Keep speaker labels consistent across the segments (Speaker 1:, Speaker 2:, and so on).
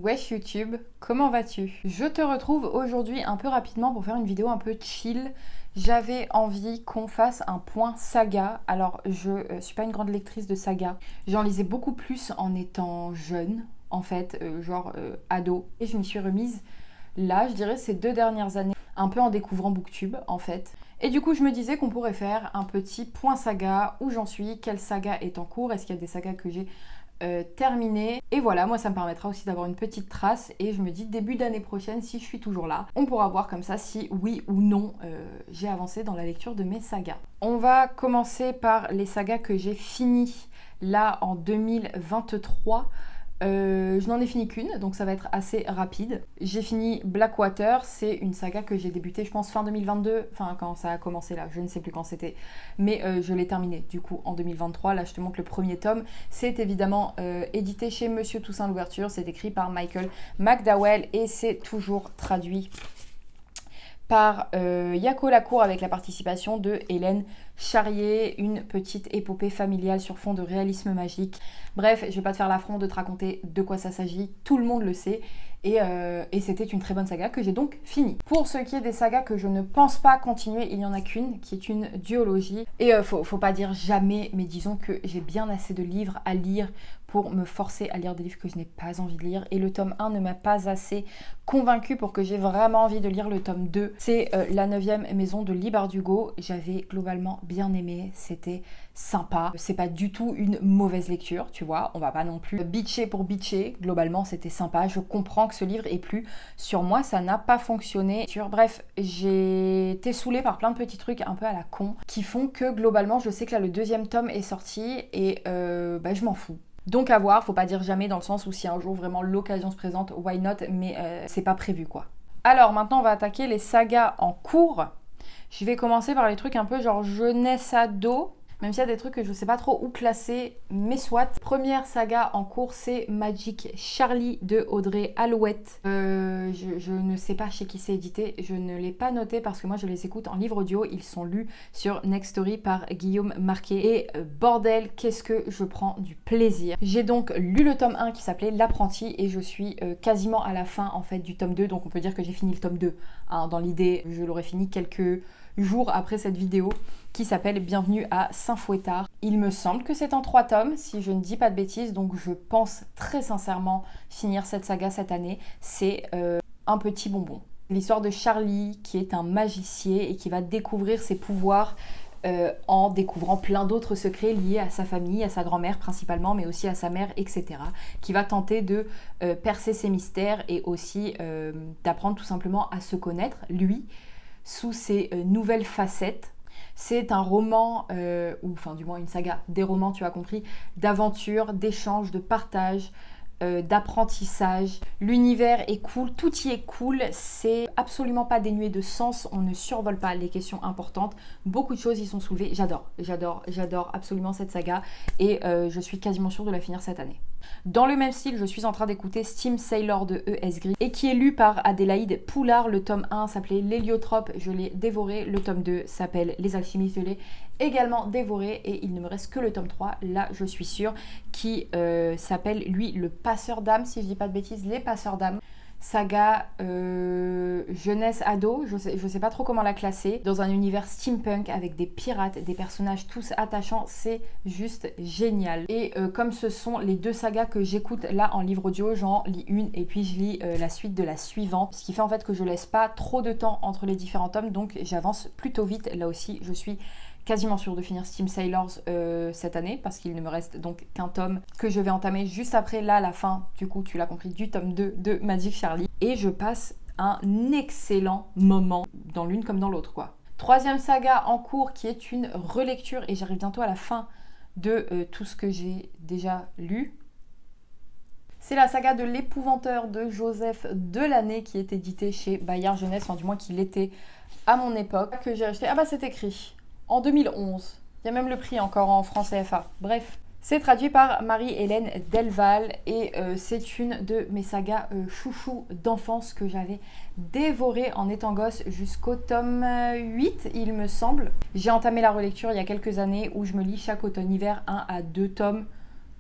Speaker 1: Wesh YouTube, comment vas-tu? Je te retrouve aujourd'hui un peu rapidement pour faire une vidéo un peu chill. J'avais envie qu'on fasse un point saga. Alors je suis pas une grande lectrice de saga. J'en lisais beaucoup plus en étant jeune, en fait, ado. Et je m'y suis remise là, je dirais ces 2 dernières années, un peu en découvrant Booktube en fait. Et du coup je me disais qu'on pourrait faire un petit point saga, où j'en suis, quelle saga est en cours, est-ce qu'il y a des sagas que j'ai terminé. Et voilà, moi ça me permettra aussi d'avoir une petite trace et je me dis début d'année prochaine, si je suis toujours là, on pourra voir comme ça si oui ou non j'ai avancé dans la lecture de mes sagas. On va commencer par les sagas que j'ai finies là en 2023. Je n'en ai fini qu'une, donc ça va être assez rapide. J'ai fini Blackwater, c'est une saga que j'ai débutée je pense fin 2022, enfin quand ça a commencé là, je ne sais plus quand c'était, mais je l'ai terminée du coup en 2023. Là je te montre le premier tome, c'est évidemment édité chez Monsieur Toussaint Louverture, c'est écrit par Michael McDowell et c'est toujours traduit par Yako Lacour avec la participation de Hélène Charrier, une petite épopée familiale sur fond de réalisme magique. Bref, je vais pas te faire l'affront de te raconter de quoi ça s'agit, tout le monde le sait. Et c'était une très bonne saga que j'ai donc finie. Pour ce qui est des sagas que je ne pense pas continuer, il n'y en a qu'une qui est une duologie. Et faut pas dire jamais, mais disons que j'ai bien assez de livres à lire pour me forcer à lire des livres que je n'ai pas envie de lire. Et le tome 1 ne m'a pas assez convaincue pour que j'ai vraiment envie de lire le tome 2. C'est La 9e maison de Lee Bardugo. J'avais globalement bien aimé, c'était sympa. C'est pas du tout une mauvaise lecture, tu vois. On va pas non plus bitcher pour bitcher. Globalement, c'était sympa. Je comprends que ce livre ait plu. Sur moi, ça n'a pas fonctionné. Bref, j'ai été saoulée par plein de petits trucs un peu à la con qui font que globalement, je sais que là, le 2e tome est sorti et je m'en fous. Donc à voir, faut pas dire jamais dans le sens où si un jour vraiment l'occasion se présente, why not, mais c'est pas prévu quoi. Alors maintenant on va attaquer les sagas en cours. Je vais commencer par les trucs un peu genre jeunesse ado, même s'il y a des trucs que je sais pas trop où classer, mais soit. Première saga en cours, c'est Magic Charlie de Audrey Alouette. Je ne sais pas chez qui c'est édité, je ne l'ai pas noté parce que moi je les écoute en livre audio, ils sont lus sur Next Story par Guillaume Marquet. Et bordel, qu'est-ce que je prends du plaisir. J'ai donc lu le tome 1 qui s'appelait L'apprenti et je suis quasiment à la fin en fait du tome 2, donc on peut dire que j'ai fini le tome 2. Hein, dans l'idée, je l'aurais fini quelques jours après cette vidéo, qui s'appelle Bienvenue à Saint-Fouettard. Il me semble que c'est en 3 tomes, si je ne dis pas de bêtises, donc je pense très sincèrement finir cette saga cette année. C'est un petit bonbon. L'histoire de Charlie, qui est un magicien et qui va découvrir ses pouvoirs en découvrant plein d'autres secrets liés à sa famille, à sa grand-mère principalement, mais aussi à sa mère, etc. Qui va tenter de percer ses mystères et aussi d'apprendre tout simplement à se connaître, lui, sous ses nouvelles facettes. C'est un roman, ou enfin du moins une saga, des romans, tu as compris, d'aventure, d'échange, de partage, d'apprentissage. L'univers est cool, tout y est cool, c'est absolument pas dénué de sens, on ne survole pas les questions importantes, beaucoup de choses y sont soulevées. J'adore absolument cette saga et je suis quasiment sûre de la finir cette année. Dans le même style, je suis en train d'écouter Steam Sailor de E.S. Gris et qui est lu par Adélaïde Poulard. Le tome 1 s'appelait L'Héliotrope, je l'ai dévoré. Le tome 2 s'appelle Les Alchimistes, je l'ai également dévoré et il ne me reste que le tome 3, là je suis sûre, qui s'appelle lui Le Passeur d'âme, si je dis pas de bêtises, Les Passeurs d'âme. Saga jeunesse ado, je sais pas trop comment la classer, dans un univers steampunk avec des pirates, des personnages tous attachants, c'est juste génial. Et comme ce sont les 2 sagas que j'écoute là en livre audio, j'en lis une et puis je lis la suite de la suivante, ce qui fait en fait que je laisse pas trop de temps entre les différents tomes, donc j'avance plutôt vite. Là aussi je suis quasiment sûre de finir Steam Sailors cette année parce qu'il ne me reste donc qu'un tome que je vais entamer juste après là la fin, du coup tu l'as compris, du tome 2 de Magic Charlie et je passe un excellent moment dans l'une comme dans l'autre quoi. 3e saga en cours qui est une relecture et j'arrive bientôt à la fin de tout ce que j'ai déjà lu. C'est la saga de l'épouvanteur de Joseph Delaney qui est édité chez Bayard Jeunesse, enfin du moins qui l'était à mon époque, que j'ai acheté. Ah bah c'est écrit en 2011. Il y a même le prix encore en francs CFA. Bref, c'est traduit par Marie-Hélène Delval et c'est une de mes sagas chouchou d'enfance que j'avais dévoré en étant gosse jusqu'au tome 8, il me semble. J'ai entamé la relecture il y a quelques années où je me lis chaque automne-hiver 1 à 2 tomes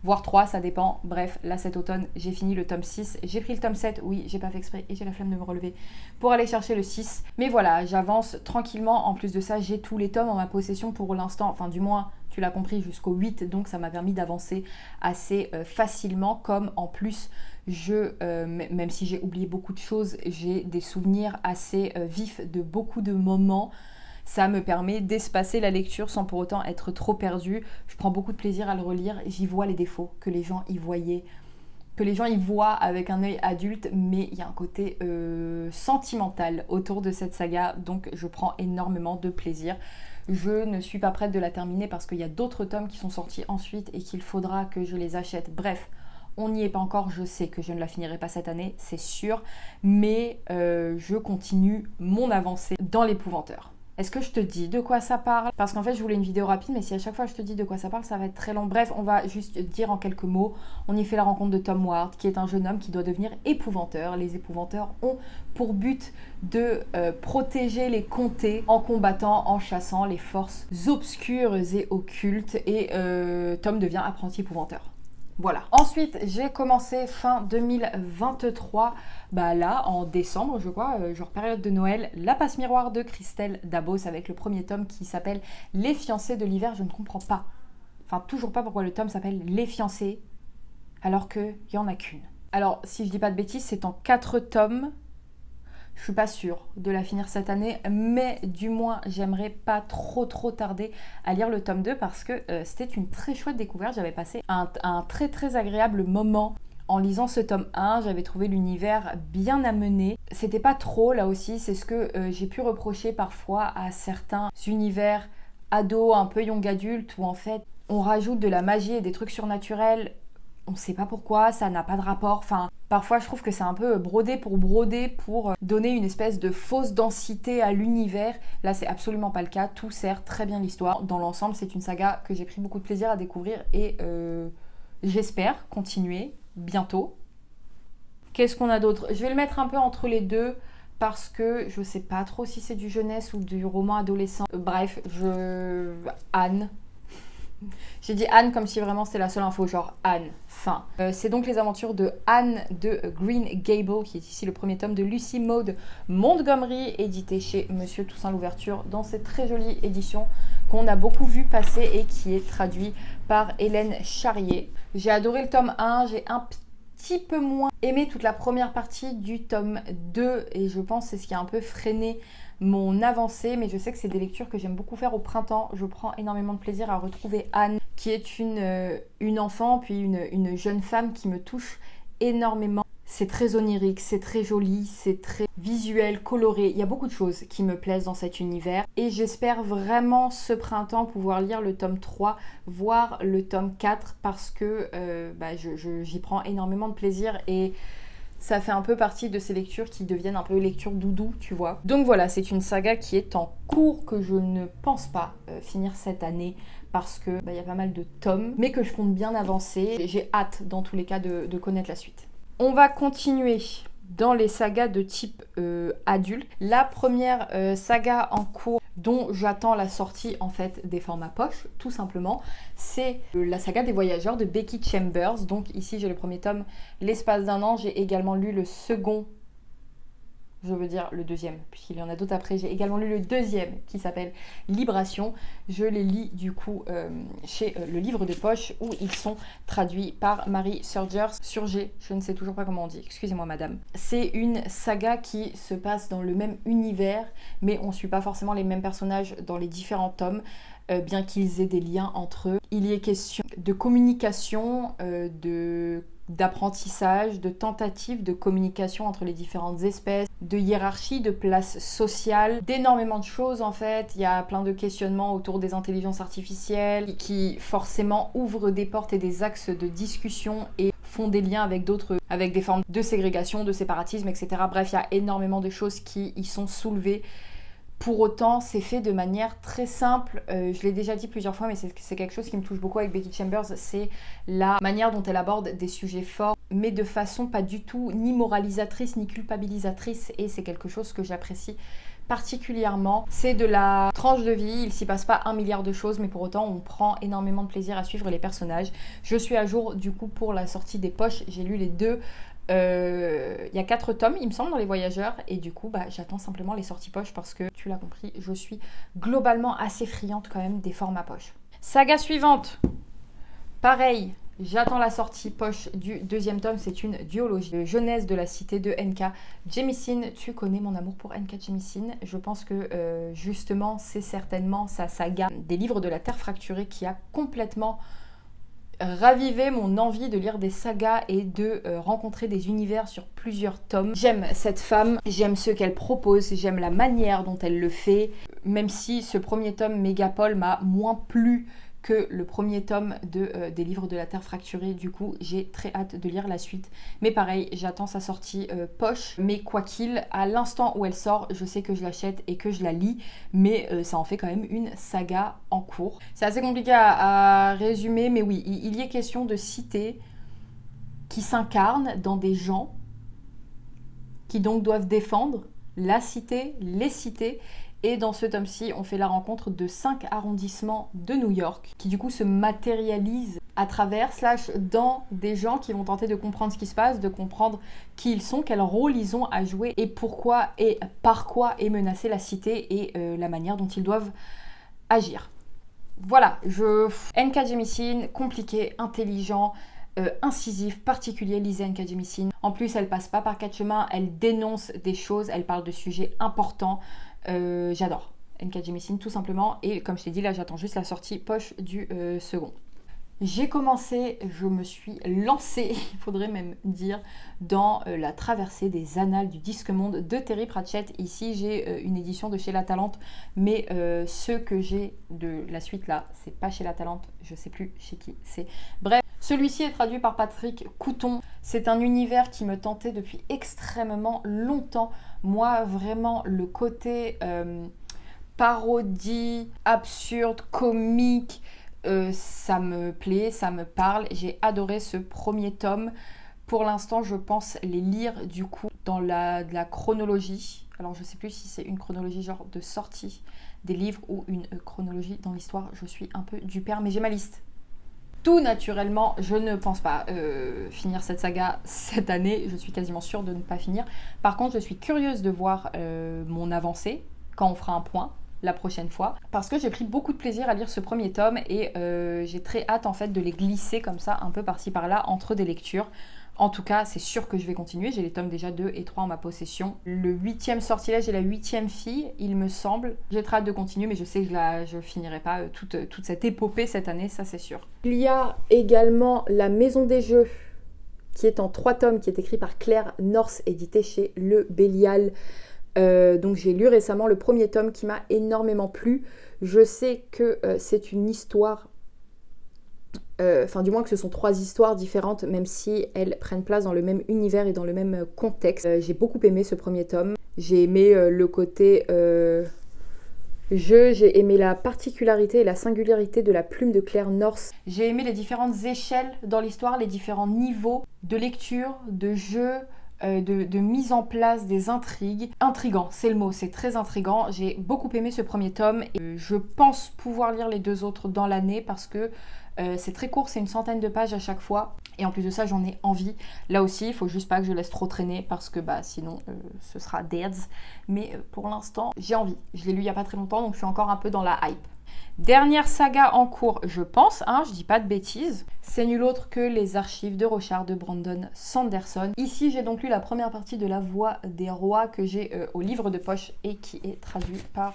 Speaker 1: voire 3, ça dépend. Bref, là cet automne, j'ai fini le tome 6. J'ai pris le tome 7, oui, j'ai pas fait exprès et j'ai la flemme de me relever pour aller chercher le 6. Mais voilà, j'avance tranquillement. En plus de ça, j'ai tous les tomes en ma possession pour l'instant, enfin du moins, tu l'as compris, jusqu'au 8. Donc ça m'a permis d'avancer assez facilement, comme en plus, même si j'ai oublié beaucoup de choses, j'ai des souvenirs assez vifs de beaucoup de moments. Ça me permet d'espacer la lecture sans pour autant être trop perdue. Je prends beaucoup de plaisir à le relire. J'y vois les défauts que les gens y voyaient, que les gens y voient avec un œil adulte, mais il y a un côté sentimental autour de cette saga, donc je prends énormément de plaisir. Je ne suis pas prête de la terminer parce qu'il y a d'autres tomes qui sont sortis ensuite et qu'il faudra que je les achète. Bref, on n'y est pas encore, je sais que je ne la finirai pas cette année, c'est sûr, mais je continue mon avancée dans l'épouvanteur. Est-ce que je te dis de quoi ça parle? Parce qu'en fait, je voulais une vidéo rapide, mais si à chaque fois je te dis de quoi ça parle, ça va être très long. Bref, on va juste dire en quelques mots. On y fait la rencontre de Tom Ward, qui est un jeune homme qui doit devenir épouvanteur. Les épouvanteurs ont pour but de protéger les comtés en combattant, en chassant les forces obscures et occultes. Et Tom devient apprenti épouvanteur. Voilà. Ensuite, j'ai commencé fin 2023, là, en décembre, je crois, genre période de Noël, La Passe Miroir de Christelle Dabos avec le premier tome qui s'appelle Les Fiancés de l'hiver. Je ne comprends pas, enfin toujours pas pourquoi le tome s'appelle Les Fiancés alors qu'il n'y en a qu'une. Alors, si je dis pas de bêtises, c'est en 4 tomes. Je suis pas sûre de la finir cette année, mais du moins, j'aimerais pas trop tarder à lire le tome 2 parce que c'était une très chouette découverte. J'avais passé un très agréable moment en lisant ce tome 1. J'avais trouvé l'univers bien amené. C'était pas trop, là aussi, c'est ce que j'ai pu reprocher parfois à certains univers ados, un peu young adulte, où en fait, on rajoute de la magie et des trucs surnaturels. On ne sait pas pourquoi, ça n'a pas de rapport. Enfin, parfois je trouve que c'est un peu brodé pour donner une espèce de fausse densité à l'univers. Là, c'est absolument pas le cas. Tout sert très bien l'histoire. Dans l'ensemble, c'est une saga que j'ai pris beaucoup de plaisir à découvrir et j'espère continuer bientôt. Qu'est-ce qu'on a d'autre? Je vais le mettre un peu entre les deux parce que je sais pas trop si c'est du jeunesse ou du roman adolescent. Bref, Anne. J'ai dit Anne comme si vraiment c'était la seule info, genre Anne, fin. C'est donc les aventures de Anne de Green Gable, qui est ici le premier tome de Lucy Maud Montgomery, édité chez Monsieur Toussaint Louverture, dans cette très jolie édition qu'on a beaucoup vu passer et qui est traduit par Hélène Charrier. J'ai adoré le tome 1, j'ai un petit peu moins aimé toute la première partie du tome 2, et je pense que c'est ce qui a un peu freiné mon avancée, mais je sais que c'est des lectures que j'aime beaucoup faire au printemps. Je prends énormément de plaisir à retrouver Anne, qui est une enfant, puis une jeune femme qui me touche énormément. C'est très onirique, c'est très joli, c'est très visuel, coloré. Il y a beaucoup de choses qui me plaisent dans cet univers. Et j'espère vraiment ce printemps pouvoir lire le tome 3, voire le tome 4, parce que j'y prends énormément de plaisir et ça fait un peu partie de ces lectures qui deviennent un peu lecture doudou, tu vois. Donc voilà, c'est une saga qui est en cours, que je ne pense pas finir cette année parce que y a pas mal de tomes, mais que je compte bien avancer. J'ai hâte, dans tous les cas, de connaître la suite. On va continuer dans les sagas de type adulte. La première saga en cours dont j'attends la sortie en fait des formats poche, tout simplement, c'est la saga des voyageurs de Becky Chambers. Donc ici j'ai le premier tome, l'espace d'un an. J'ai également lu le second, je veux dire le deuxième, puisqu'il y en a d'autres après. J'ai également lu le deuxième qui s'appelle Libration. Je les lis du coup chez le livre de poche où ils sont traduits par Marie Surger, je ne sais toujours pas comment on dit, excusez-moi madame. C'est une saga qui se passe dans le même univers, mais on ne suit pas forcément les mêmes personnages dans les différents tomes, bien qu'ils aient des liens entre eux. Il y est question de communication, d'apprentissage, de tentatives de communication entre les différentes espèces, de hiérarchie, de place sociale, d'énormément de choses en fait. Il y a plein de questionnements autour des intelligences artificielles qui forcément ouvrent des portes et des axes de discussion et font des liens avec d'autres, avec des formes de ségrégation, de séparatisme, etc. Bref, il y a énormément de choses qui y sont soulevées. Pour autant, c'est fait de manière très simple. Je l'ai déjà dit plusieurs fois, mais c'est quelque chose qui me touche beaucoup avec Becky Chambers. C'est la manière dont elle aborde des sujets forts, mais de façon pas du tout ni moralisatrice, ni culpabilisatrice. Et c'est quelque chose que j'apprécie particulièrement. C'est de la tranche de vie, il s'y passe pas un milliard de choses, mais pour autant on prend énormément de plaisir à suivre les personnages. Je suis à jour du coup pour la sortie des poches, j'ai lu les deux. Il y a 4 tomes il me semble dans les voyageurs et du coup j'attends simplement les sorties poches parce que tu l'as compris, je suis globalement assez friande quand même des formats poches. Saga suivante, pareil, j'attends la sortie poche du 2e tome, c'est une duologie de jeunesse de la cité de N.K. Jemisin. Tu connais mon amour pour N.K. Jemisin, je pense que justement c'est certainement sa saga des livres de la Terre fracturée qui a complètement raviver mon envie de lire des sagas et de rencontrer des univers sur plusieurs tomes. J'aime cette femme, j'aime ce qu'elle propose, j'aime la manière dont elle le fait, même si ce premier tome Mégapole m'a moins plu que le premier tome des livres de la Terre fracturée. Du coup, j'ai très hâte de lire la suite. Mais pareil, j'attends sa sortie poche. Mais quoi qu'il, à l'instant où elle sort, je sais que je l'achète et que je la lis. Mais ça en fait quand même une saga en cours. C'est assez compliqué à résumer, mais oui, il y est question de cités qui s'incarnent dans des gens qui donc doivent défendre la cité, les cités. Et dans ce tome-ci, on fait la rencontre de 5 arrondissements de New York qui du coup se matérialisent à travers, dans des gens qui vont tenter de comprendre ce qui se passe, de comprendre qui ils sont, quel rôle ils ont à jouer et pourquoi et par quoi est menacée la cité et la manière dont ils doivent agir. Voilà, N.K. Jemisin, compliqué, intelligent, incisif, particulier, lisez N.K. Jemisin. En plus, elle passe pas par 4 chemins, elle dénonce des choses, elle parle de sujets importants. J'adore N.K. Jemisin tout simplement et comme je t'ai dit là j'attends juste la sortie poche du second. J'ai commencé, je me suis lancée, il faudrait même dire, dans la traversée des annales du disque monde de Terry Pratchett. Ici j'ai une édition de chez La Talente, mais ceux que j'ai de la suite là, c'est pas chez La Talente, je sais plus chez qui c'est. Bref, celui-ci est traduit par Patrick Couton. C'est un univers qui me tentait depuis extrêmement longtemps. Moi, vraiment, le côté parodie, absurde, comique, ça me plaît, ça me parle. J'ai adoré ce premier tome. Pour l'instant, je pense les lire du coup dans de la chronologie. Alors, je sais plus si c'est une chronologie genre de sortie des livres ou une chronologie dans l'histoire. Je suis un peu du père, mais j'ai ma liste. Tout naturellement, je ne pense pas finir cette saga cette année. Je suis quasiment sûre de ne pas finir. Par contre, je suis curieuse de voir mon avancée quand on fera un point la prochaine fois. Parce que j'ai pris beaucoup de plaisir à lire ce premier tome et j'ai très hâte en fait de les glisser comme ça un peu par-ci par-là entre des lectures. En tout cas, c'est sûr que je vais continuer. J'ai les tomes déjà 2 et 3 en ma possession. Le 8e sortilège et la 8e fille, il me semble. J'ai très hâte de continuer, mais je sais que je finirai pas toute cette épopée cette année, ça c'est sûr. Il y a également La Maison des Jeux, qui est en 3 tomes, qui est écrit par Claire North, édité chez Le Bélial. Donc j'ai lu récemment le premier tome qui m'a énormément plu. Je sais que c'est une histoire... Enfin du moins que ce sont 3 histoires différentes même si elles prennent place dans le même univers et dans le même contexte. J'ai beaucoup aimé ce premier tome. J'ai aimé le côté j'ai aimé la particularité et la singularité de la plume de Claire North. J'ai aimé les différentes échelles dans l'histoire, les différents niveaux de lecture, de jeu, de mise en place des intrigues. Intriguant, c'est le mot, c'est très intriguant. J'ai beaucoup aimé ce premier tome et je pense pouvoir lire les 2 autres dans l'année parce que c'est très court, c'est une centaine de pages à chaque fois. Et en plus de ça, j'en ai envie. Là aussi, il faut juste pas que je laisse trop traîner parce que sinon, ce sera dead. Mais pour l'instant, j'ai envie. Je l'ai lu il y a pas très longtemps, donc je suis encore un peu dans la hype. Dernière saga en cours, je pense, je dis pas de bêtises. C'est nul autre que Les Archives de Rochard de Brandon Sanderson. Ici, j'ai donc lu la première partie de La Voix des Rois que j'ai au livre de poche et qui est traduit par...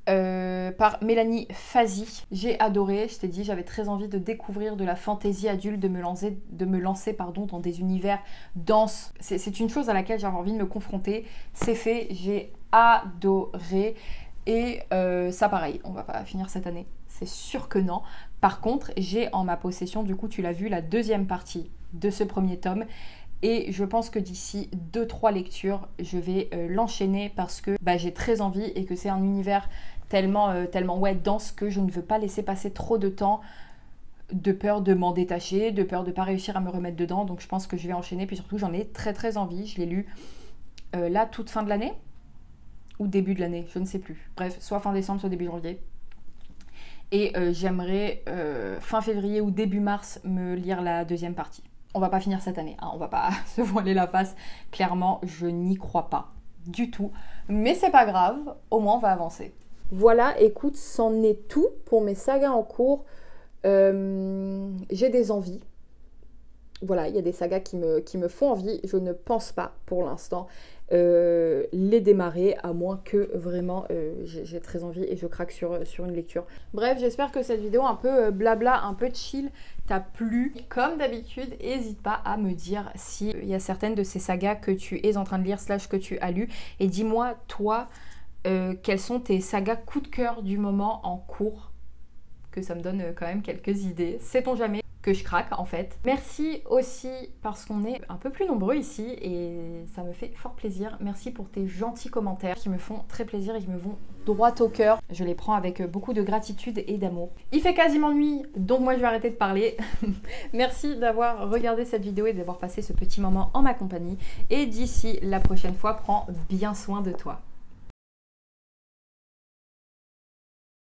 Speaker 1: par Mélanie Fazi. J'ai adoré, je t'ai dit, j'avais très envie de découvrir de la fantaisie adulte, de me lancer dans des univers denses. C'est une chose à laquelle j'avais envie de me confronter. C'est fait, j'ai adoré. Et ça pareil, on va pas finir cette année, c'est sûr que non. Par contre, j'ai en ma possession, du coup tu l'as vu, la 2e partie de ce premier tome. Et je pense que d'ici 2-3 lectures, je vais l'enchaîner parce que j'ai très envie et que c'est un univers tellement dense que je ne veux pas laisser passer trop de temps de peur de m'en détacher, de peur de ne pas réussir à me remettre dedans. Donc je pense que je vais enchaîner. Puis surtout, j'en ai très envie. Je l'ai lu là toute fin de l'année ou début de l'année, je ne sais plus. Bref, soit fin décembre, soit début janvier. Et j'aimerais fin février ou début mars me lire la deuxième partie. On va pas finir cette année, hein, on va pas se voiler la face. Clairement, je n'y crois pas du tout. Mais c'est pas grave, au moins on va avancer. Voilà, écoute, c'en est tout pour mes sagas en cours. J'ai des envies. Voilà, il y a des sagas qui me font envie. Je ne pense pas pour l'instant les démarrer, à moins que vraiment j'ai très envie et je craque sur une lecture. Bref, j'espère que cette vidéo un peu blabla, un peu chill t'a plu. Comme d'habitude, n'hésite pas à me dire s'il y a certaines de ces sagas que tu es en train de lire / que tu as lu. Et dis-moi, toi, quelles sont tes sagas coup de cœur du moment en cours, que ça me donne quand même quelques idées. Sait-on jamais que je craque en fait. Merci aussi parce qu'on est un peu plus nombreux ici et ça me fait fort plaisir. Merci pour tes gentils commentaires qui me font très plaisir et qui me vont droit au cœur. Je les prends avec beaucoup de gratitude et d'amour. Il fait quasiment nuit, donc moi je vais arrêter de parler. Merci d'avoir regardé cette vidéo et d'avoir passé ce petit moment en ma compagnie. Et d'ici la prochaine fois, prends bien soin de toi.